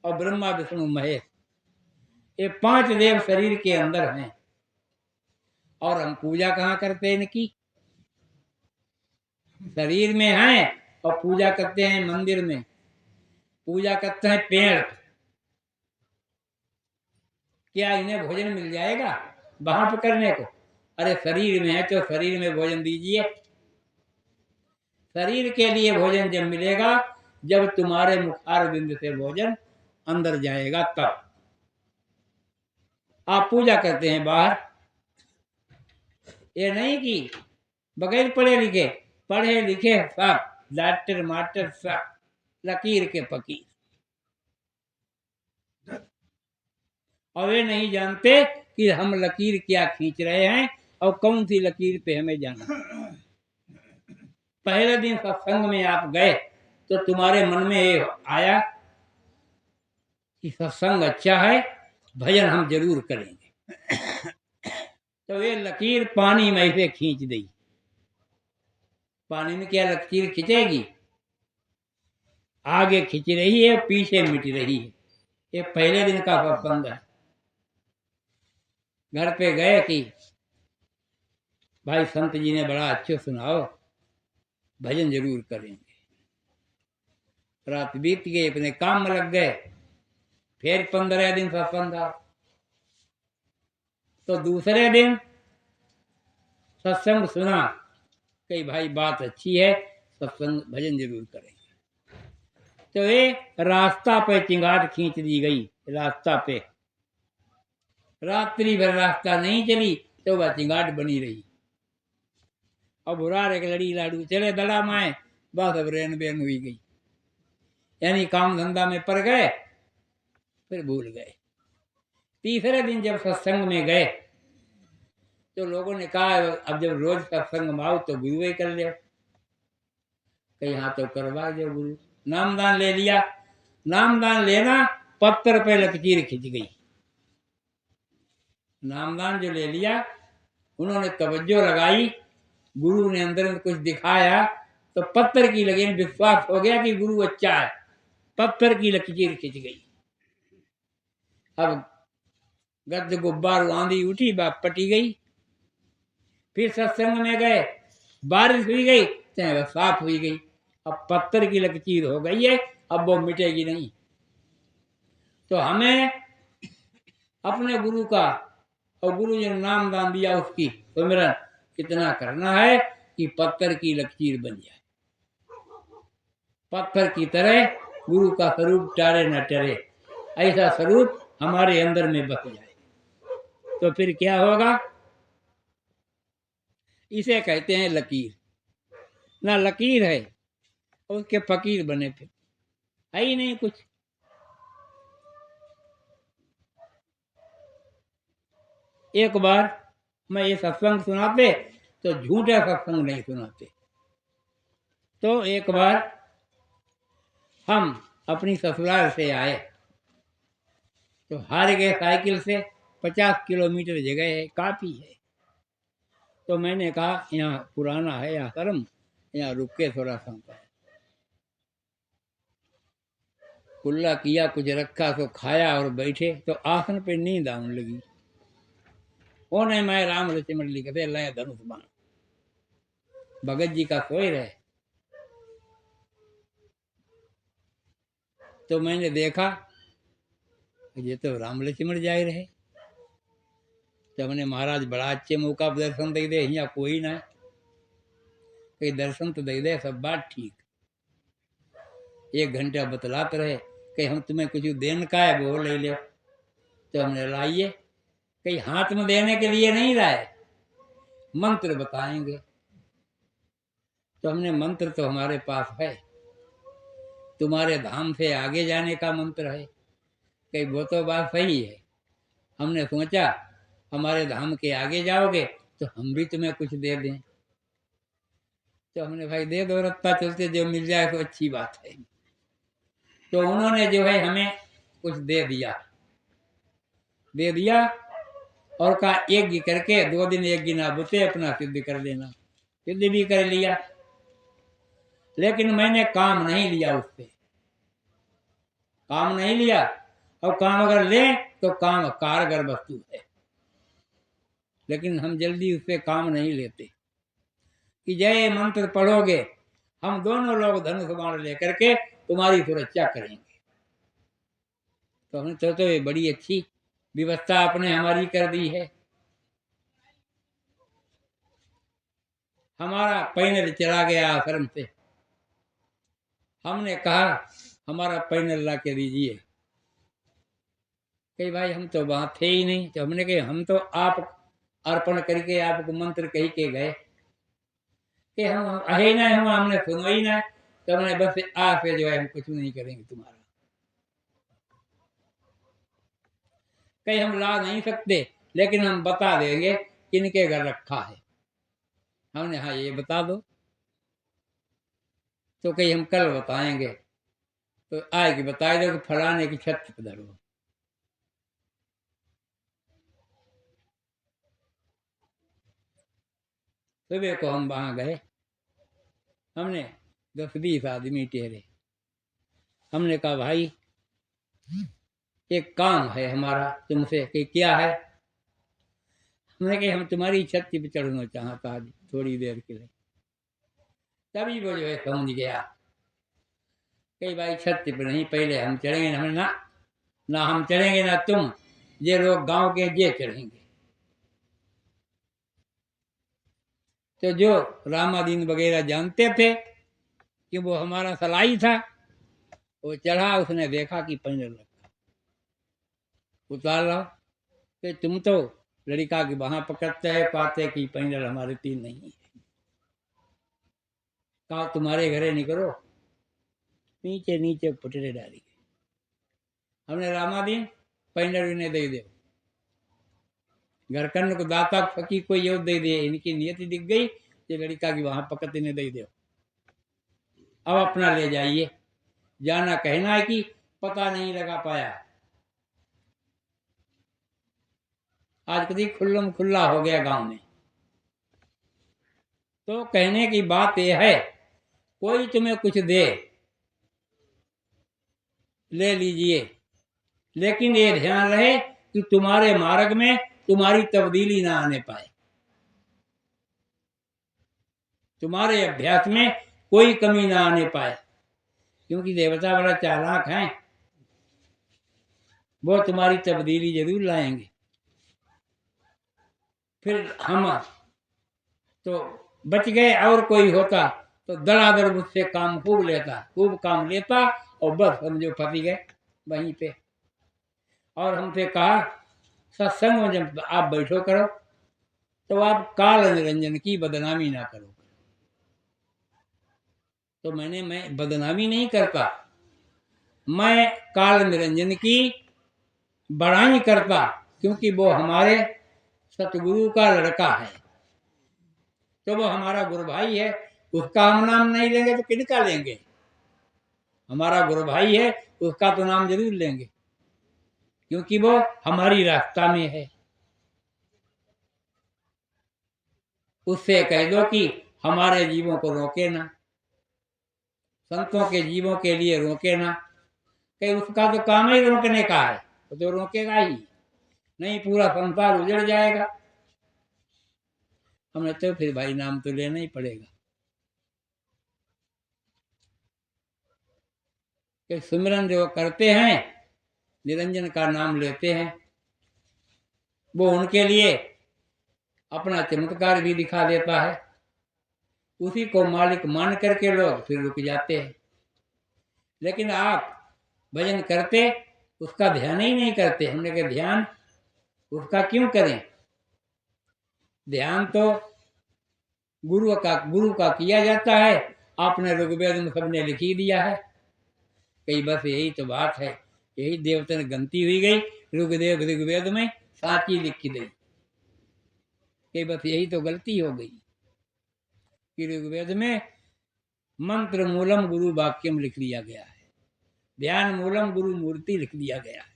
Speaker 1: और ब्रह्मा विष्णु महेश। ये पांच देव शरीर के अंदर हैं। और हम पूजा कहाँ करते हैं इनकी? शरीर में हैं और पूजा करते हैं मंदिर में, पूजा करते हैं पेड़। क्या इन्हें भोजन मिल जाएगा वहां पर करने को? अरे शरीर में है तो शरीर में भोजन दीजिए। शरीर के लिए भोजन जब मिलेगा जब तुम्हारे मुखार बिंद से भोजन अंदर जाएगा तब। आप पूजा करते हैं बाहर, ये नहीं कि बगैर पढ़े लिखे, पढ़े लिखे सब डॉक्टर मास्टर सब लकीर के फकीर, और वे नहीं जानते कि हम लकीर क्या खींच रहे हैं और कौन सी लकीर पे हमें जाना। पहले दिन सत्संग में आप गए तो तुम्हारे मन में ये आया कि सत्संग अच्छा है, भजन हम जरूर करेंगे। तो ये लकीर पानी में से खींच दी। पानी में क्या लकीर खींचेगी? आगे खींच रही है, पीछे मिट रही है। ये पहले दिन का सत्संग है। घर पे गए कि भाई संत जी ने बड़ा अच्छा सुनाओ, भजन जरूर करेंगे। रात बीत गई, अपने काम में लग गए। फिर 15 दिन सत्संग था, तो दूसरे दिन सत्संग सुना कि भाई बात अच्छी है, सत्संग भजन जरूर करेंगे। तो ये रास्ता पे चिंगाट खींच दी गई। रास्ता पे रात्रि भर रास्ता नहीं चली तो वह चिंगाट बनी रही। अब बुरा एक लड़ी लाडू चले दड़ा माए, बस अब रेन बेन हुई गई। यानी काम धंधा में पड़ गए, फिर भूल गए। तीसरे दिन जब सत्संग में गए तो लोगों ने कहा अब जब रोज सत्संग में आओ तो गुरु ही कर लो। कहीं हाँ तो करवा दो गुरु। नामदान ले लिया। नामदान लेना, पत्थर पे लकीर खिंच गई। नामदान जो ले लिया, उन्होंने तवज्जो लगाई, गुरु ने अंदर में कुछ दिखाया तो पत्थर की लकीर, विश्वास हो गया कि गुरु अच्छा है, पत्थर की लकीर खिंच गई। अब गद्द गुब्बार आंधी उठी, बात पटी गई। फिर सत्संग में गए, बारिश हुई गई, चाहे साफ हुई गई। अब पत्थर की लकीर हो गई है, अब वो मिटेगी नहीं। तो हमें अपने गुरु का और गुरु जी ने नाम दान दिया उसकी सुमिरन कितना करना है कि पत्थर की लकीर बन जाए। पत्थर की तरह गुरु का स्वरूप टारे न टरे, ऐसा स्वरूप हमारे अंदर में बस जाए तो फिर क्या होगा? इसे कहते हैं लकीर। ना लकीर है उसके फकीर बने, फिर है ही नहीं कुछ। एक बार मैं ये सत्संग सुनाते तो झूठा सत्संग नहीं सुनाते। तो एक बार हम अपनी ससुराल से आए तो हार गए साइकिल से, 50 किलोमीटर जगह है, काफ़ी है। तो मैंने कहा यहाँ पुराना है आश्रम, यहाँ रुक के थोड़ा सा कुल्ला किया, कुछ रखा तो खाया और बैठे तो आसन पे नींद आने लगी। ओने मैं राम लक्ष्मण लिखते लय धनुष बाण, भगत जी का सोए रहे। तो मैंने देखा ये तो राम लक्ष्मण जाए रहे। तो हमने महाराज बड़ा अच्छे मौका पर दर्शन दे दे, यहाँ कोई ना कहीं दर्शन तो दे दे, सब बात ठीक। 1 घंटा बतलाते रहे कि हम तुम्हें कुछ देने का है वो ले लो। तो हमने लाइए, कहीं हाथ में देने के लिए नहीं लाए, मंत्र बताएंगे। तो हमने मंत्र तो हमारे पास है, तुम्हारे धाम से आगे जाने का मंत्र है। कहीं वो तो बात सही है। हमने सोचा हमारे धाम के आगे जाओगे तो हम भी तुम्हें कुछ दे दें। तो हमने भाई दे दो, रत्ता चलते जो मिल जाए तो अच्छी बात है। तो उन्होंने जो है हमें कुछ दे दिया और कहा यज्ञ करके 2 दिन यज्ञ ना बुते अपना सिद्ध कर देना। सिद्ध भी कर लिया, लेकिन मैंने काम नहीं लिया उससे, काम नहीं लिया। और काम अगर ले तो काम कारगर वस्तु है, लेकिन हम जल्दी उससे काम नहीं लेते कि जय मंत्र पढ़ोगे हम दोनों लोग धनुष बाण लेकर के तुम्हारी सुरक्षा करेंगे। तो हमने तो ये बड़ी अच्छी व्यवस्था आपने हमारी कर दी है। हमारा पैनल चला गया आश्रम से। हमने कहा हमारा पैनल ला के दीजिए। कही भाई हम तो वहां थे ही नहीं। तो हमने कहा हम तो आप अर्पण करके आपको मंत्र कही के गए कि हम है ना, हमने सुनो ही ना। तो हमने बस आज से जो है हम कुछ नहीं करेंगे तुम्हारा। कहीं हम ला नहीं सकते, लेकिन हम बता देंगे किनके घर रखा है। हमने हाँ ये बता दो। तो कहीं हम कल बताएंगे। तो आए कि बता दो कि फलाने की छत पर धरो। सुबह को हम वहां गए, हमने 10-20 आदमी ठहरे। हमने कहा भाई एक काम है हमारा तुमसे। कि क्या है? हमने कहा हम तुम्हारी छत पे चढ़ना चाहता आज थोड़ी देर के लिए। तभी वो जो है समझ गया। कई भाई छत पे नहीं, पहले हम चढ़ेंगे। हमने ना हम चढ़ेंगे ना तुम, ये लोग गांव के ये चढ़ेंगे। तो जो रामादीन वगैरह जानते थे कि वो हमारा सलाई था, वो चढ़ा, उसने देखा कि पैनल रखा, उतार लो। कि तुम तो लड़का की वहां पकड़ते है, पाते कि पैनल हमारे 3 नहीं है। कहा तुम्हारे घरे निकलो। नीचे नीचे पटरे डाली गई। हमने रामादीन पैनल इन्हें दे दो। घरकन्न को दाता फकी को यो दे दिए। इनकी नियत दिख गई, ये लड़का की वहां पकड़ इन्हें दे दो। अब अपना ले जाइए। जाना कहना है कि पता नहीं लगा पाया। आज कभी खुल्लम खुल्ला हो गया गांव में। तो कहने की बात यह है, कोई तुम्हें कुछ दे ले लीजिए, लेकिन ये ध्यान रहे कि तुम्हारे मार्ग में तुम्हारी तब्दीली ना आने पाए, तुम्हारे अभ्यास में कोई कमी ना आने पाए। क्योंकि देवता बड़ा चालाक हैं, वो तुम्हारी तब्दीली जरूर लाएंगे। फिर हम तो बच गए, और कोई होता तो धड़ाधड़ मुझसे काम खूब लेता, खूब काम लेता और बस समझो फंसी गए वहीं पे। और हमसे कहा सत्संग में जब आप बैठो करो तो आप काल निरंजन की बदनामी ना करो। तो मैं बदनामी नहीं करता, मैं काल निरंजन की बड़ाई करता, क्योंकि वो हमारे सतगुरु का लड़का है, तो वो हमारा गुरु भाई है। उसका हम नाम नहीं लेंगे तो किसका लेंगे? हमारा गुरु भाई है, उसका तो नाम जरूर लेंगे, क्योंकि वो हमारी रास्ता में है। उससे कह दो कि हमारे जीवों को रोके ना, संतों के जीवों के लिए रोके ना। कहीं उसका तो काम ही रोकने का है, तो रोकेगा ही नहीं, पूरा संसार उजड़ जाएगा। हमें तो फिर भाई नाम तो लेना ही पड़ेगा कि सिमरन जो करते हैं, निरंजन का नाम लेते हैं, वो उनके लिए अपना चमत्कार भी दिखा देता है। उसी को मालिक मान करके लोग फिर रुक जाते हैं। लेकिन आप भजन करते उसका ध्यान ही नहीं करते। हमने कहा ध्यान उसका क्यों करें? ध्यान तो गुरु का किया जाता है। आपने ऋग्वेद में सबने लिख ही दिया है। कई बस यही तो बात है, यही देवता ने गलती हुई गई, ऋग्वेद में साची लिख दी। कई बस यही तो गलती हो गई कि ऋग्वेद में मंत्र मूलम गुरु वाक्यम लिख दिया गया है, ध्यान मूलम गुरु मूर्ति लिख दिया गया है।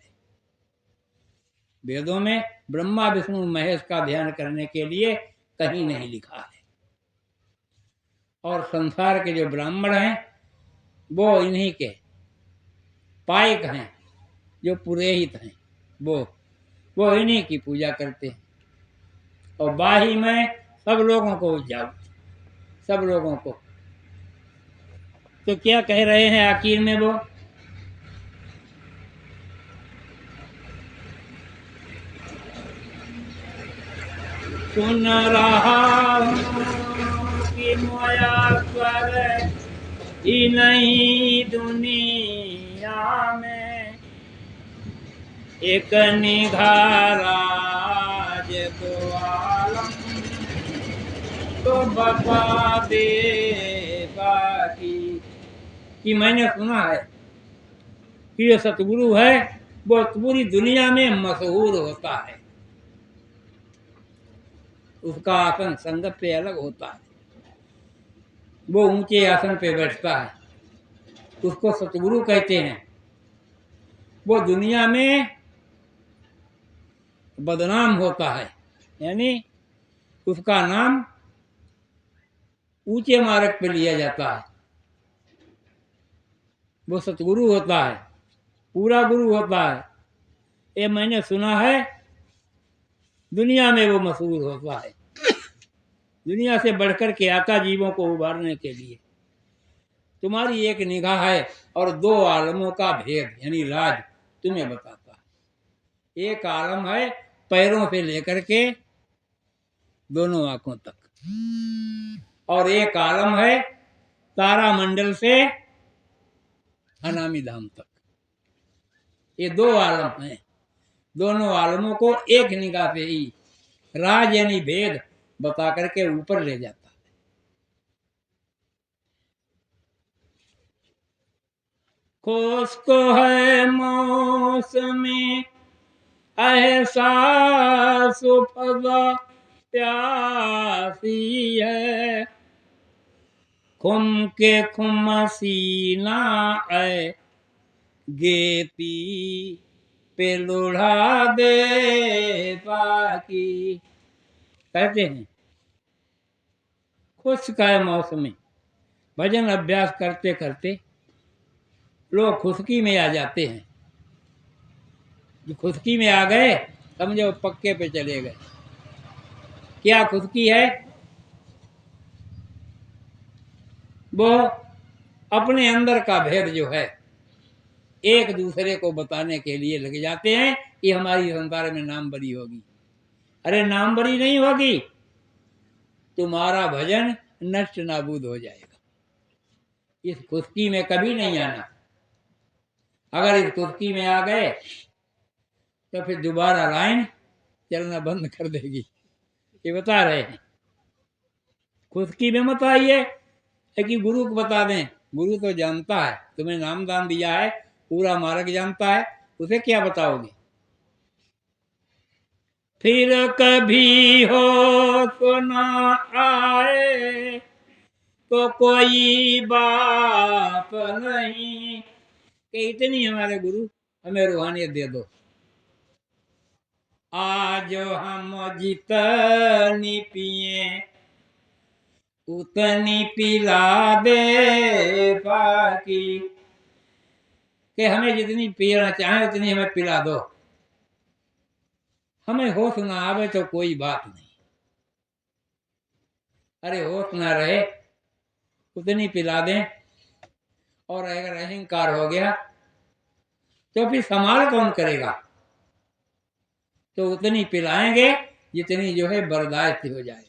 Speaker 1: वेदों में ब्रह्मा विष्णु महेश का ध्यान करने के लिए कहीं नहीं लिखा है। और संसार के जो ब्राह्मण हैं वो इन्हीं के पायक हैं, जो पुरोहित हैं, वो इन्हीं की पूजा करते हैं। और बाही में सब लोगों को जाओ, सब लोगों को। तो क्या कह रहे हैं आखिर में वो? सुन रहा हूँ कि मोया स्वर ही नहीं दुनिया में, एक निघाराज तो आलम तो बता दे बाकी। कि मैंने सुना है कि ये सतगुरु है वो पूरी दुनिया में मशहूर होता है, उसका आसन संगत से अलग होता है, वो ऊंचे आसन पे बैठता है, उसको सतगुरु कहते हैं। वो दुनिया में बदनाम होता है, यानी उसका नाम ऊंचे मार्ग पे लिया जाता है। वो सतगुरु होता है, पूरा गुरु होता है। ये मैंने सुना है, दुनिया में वो मशहूर होता है, दुनिया से बढ़कर के आता जीवों को उबारने के लिए। तुम्हारी एक निगाह है और दो आलमों का भेद यानी राज तुम्हें बताता है। एक आलम है पैरों से लेकर के दोनों आंखों तक, और एक आलम है तारा मंडल से अनामी धाम तक। ये दो आलम हैं, दोनों आलमों को एक निगाह से ही राज यानी भेद बता करके ऊपर ले जाता है। खोस को है मौसमी एहसास फजा प्यासी है, खुम के खुमसीना ऐ गेती पे लोढ़ा दे बाकी। कहते हैं खुश का मौसम में भजन अभ्यास करते करते लोग खुशकी में आ जाते हैं। जो खुशकी में आ गए समझो पक्के पे चले गए। क्या खुशकी है? वो अपने अंदर का भेद जो है एक दूसरे को बताने के लिए लग जाते हैं कि हमारी संसार में नाम बड़ी होगी। अरे नाम बड़ी नहीं होगी, तुम्हारा भजन नष्ट नाबूद हो जाएगा। इस खुशकी में कभी नहीं आना। अगर इस खुशकी में आ गए तो फिर दोबारा लाइन चलना बंद कर देगी, ये बता रहे हैं। खुशकी में मत आइए कि गुरु को बता दें। गुरु तो जानता है, तुम्हें नाम दान दिया है, पूरा मार्ग जानता है, उसे क्या बताओगे। फिर कभी हो सुना आए तो कोई बात नहीं, कि इतनी हमारे गुरु हमें रूहानियत दे दो। आज हम जितनी पिए उतनी पिला दे बाकी, कि हमें जितनी पीना चाहे उतनी हमें पिला दो। हमें होश ना आवे तो कोई बात नहीं, अरे होश ना रहे उतनी पिला दें। और अगर अहंकार हो गया तो फिर संभाल कौन करेगा। तो उतनी पिलाएंगे जितनी जो है बर्दाश्त हो जाए।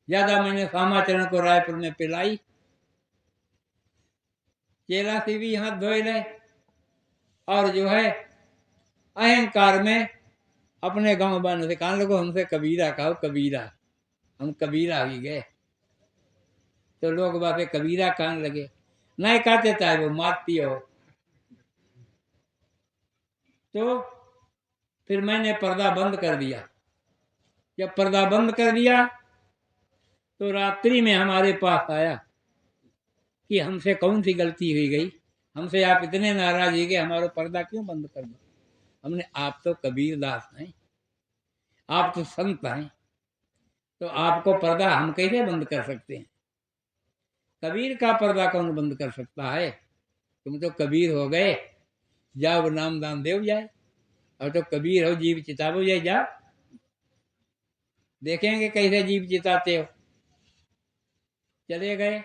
Speaker 1: ज्यादा मैंने श्यामाचरण को रायपुर में पिलाई, चेला से भी हाथ धोए ले, और जो है अहंकार में अपने गांव वालों से कहने लगो हमसे कबीरा कहो कबीरा, हम कबीरा ही गए। तो लोग बातें कबीरा कहने लगे, नहीं कहते चाहे वो मारती हो। तो फिर मैंने पर्दा बंद कर दिया। जब पर्दा बंद कर दिया तो रात्रि में हमारे पास आया कि हमसे कौन सी गलती हुई गई, हमसे आप इतने नाराज ही गए, हमारा पर्दा क्यों बंद कर दो। हमने, आप तो कबीर दास हैं, आप तो संत हैं, तो आपको पर्दा हम कैसे बंद कर सकते हैं। कबीर का पर्दा कौन बंद कर सकता है। तुम तो कबीर हो गए, जाओ नाम दान देव जाए। और तो कबीर हो जीव चिताबो जाए, जाओ देखेंगे कैसे जीव चिताते हो। चले गए।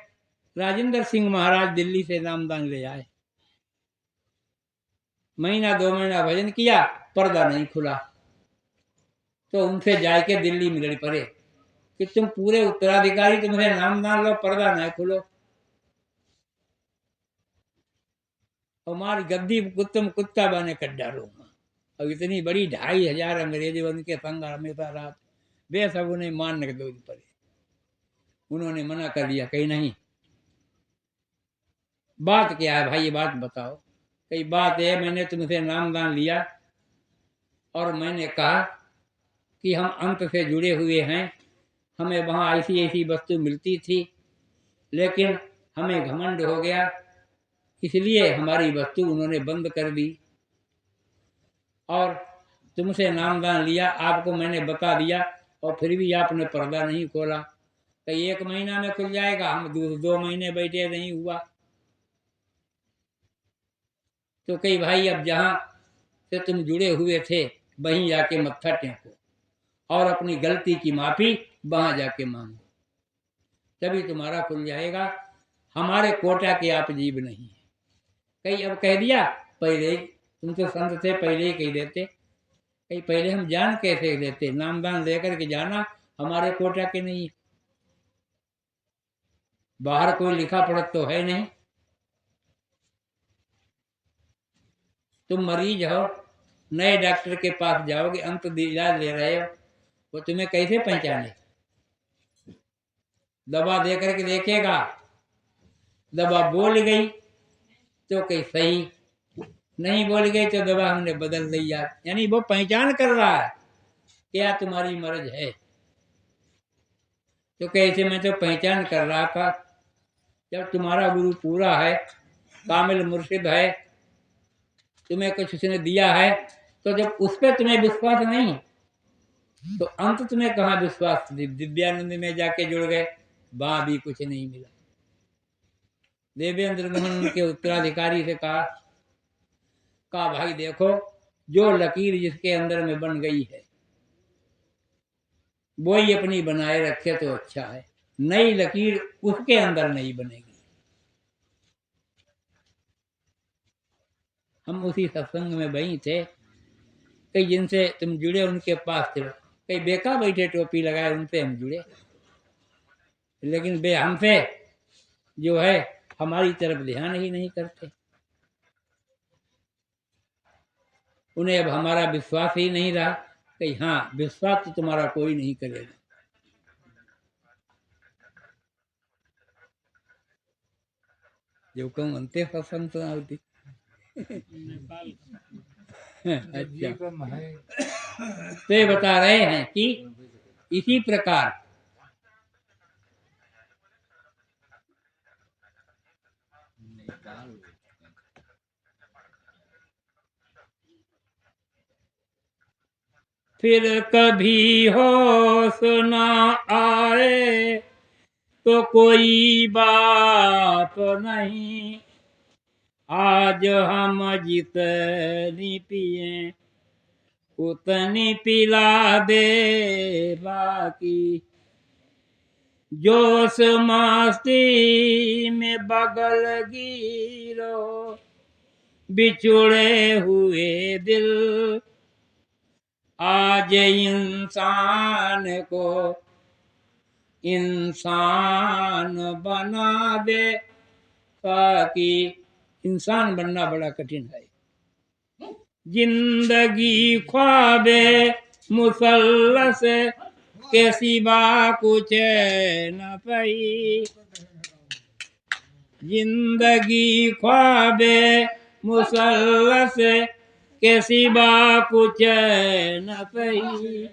Speaker 1: राजेंद्र सिंह महाराज दिल्ली से नामदान ले आए। महीना 2 महीना भजन किया, पर्दा नहीं खुला। तो उनसे जाके दिल्ली में लड़ पड़े कि तुम पूरे उत्तराधिकारी, तुम्हें नामदान लो, पर्दा नहीं खुलो। हमारी गद्दी कुत्तम कुत्ता बने कर डालो। अब इतनी बड़ी 2500 अंग्रेजी उनके संग हमेशा रात वे सब उन्हें मानने के दो पड़े। उन्होंने मना कर दिया, कहीं नहीं। बात क्या है भाई, ये बात बताओ। कई बात है, मैंने तुमसे नामदान लिया और मैंने कहा कि हम अंत से जुड़े हुए हैं, हमें वहाँ ऐसी ऐसी वस्तु मिलती थी, लेकिन हमें घमंड हो गया, इसलिए हमारी वस्तु उन्होंने बंद कर दी। और तुमसे नामदान लिया, आपको मैंने बता दिया, और फिर भी आपने पर्दा नहीं खोला। तो 1 महीना में खुल जाएगा, हम 2 महीने बैठे नहीं हुआ। तो कई भाई, अब जहाँ से तुम जुड़े हुए थे वहीं जाके मत्था टेको और अपनी गलती की माफी वहां जाके मांगो, तभी तुम्हारा खुल जाएगा। हमारे कोटा के आप जीव नहीं है। कई अब कह दिया, पहले ही तुम तो संत थे, पहले ही कह देते। कहीं पहले हम जान कैसे देते, नामदान लेकर के जाना हमारे कोटा के नहीं। बाहर कोई लिखा पढ़त तो है नहीं। तुम मरीज हो, नए डॉक्टर के पास जाओगे, अंत इलाज ले रहे हो, वो तुम्हें कैसे पहचाने। दवा दे करके देखेगा, दवा बोल गई तो कहीं सही, नहीं बोल गई तो दवा हमने बदल दी यार। यानी वो पहचान कर रहा है क्या तुम्हारी मर्ज है। तो कैसे, मैं तो पहचान कर रहा था। जब तुम्हारा गुरु पूरा है, कामिल मुर्शिद है, तुम्हें कुछ उसने दिया है, तो जब उस पर तुम्हें विश्वास नहीं तो अंत तुम्हें कहाँ विश्वास। दिव्यानंद में जाके जुड़ गए, वहां भी कुछ नहीं मिला। देवेंद्र मोहन के उत्तराधिकारी से कहा भाई देखो, जो लकीर जिसके अंदर में बन गई है वो ही अपनी बनाए रखे तो अच्छा है, नई लकीर उसके अंदर नहीं बनेगी। हम उसी सत्संग में वही थे, कई जिनसे तुम जुड़े उनके पास थे, कई बेका बैठे टोपी लगाए उनसे हम जुड़े, लेकिन वे हमसे जो है हमारी तरफ ध्यान ही नहीं करते। उन्हें अब हमारा विश्वास ही नहीं रहा कि हाँ, विश्वास तो तुम्हारा कोई नहीं करेगा। जो कहूँ अंते पसंद तो होती। अच्छा, तो ये बता रहे हैं कि इसी प्रकार फिर कभी होश न आए तो कोई बात नहीं, आज हम जितनी पिए उतनी पिला दे बाकी। जोश मस्ती में बगल गिरो बिछुड़े हुए दिल, आज इंसान को इंसान बना दे ताकि इंसान बनना बड़ा कठिन है। जिंदगी ख्वाबे मुसल्लस के सिवा कुछ न पाई, जिंदगी ख्वाबे मुसल्लस के सिवा कुछ न पाई।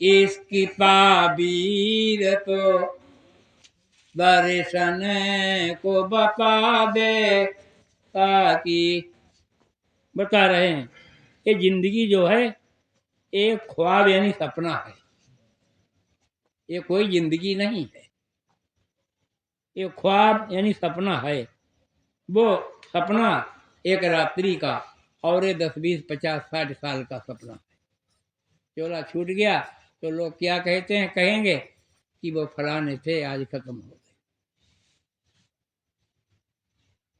Speaker 1: इसकी ताबीर तो दर्शन को बता दे ताकि। बता रहे हैं ये जिंदगी जो है एक ख्वाब यानी सपना है, ये कोई जिंदगी नहीं है। ये ख्वाब यानी सपना है। वो सपना एक रात्रि का और ये 10, 20, 50, 60 साल का सपना है। चोला छूट गया तो लोग क्या कहते हैं, कहेंगे कि वो फलाने थे, आज खत्म हो गए,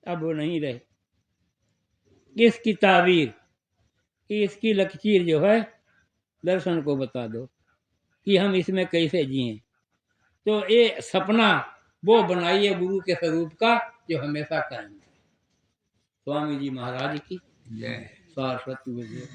Speaker 1: अब वो नहीं रहे। इसकी ताबीर, इसकी लकीर जो है दर्शन को बता दो कि हम इसमें कैसे जिएं। तो ये सपना वो बनाइए गुरु के स्वरूप का जो हमेशा कायम है। स्वामी जी महाराज की जय। सरस्वती विजय।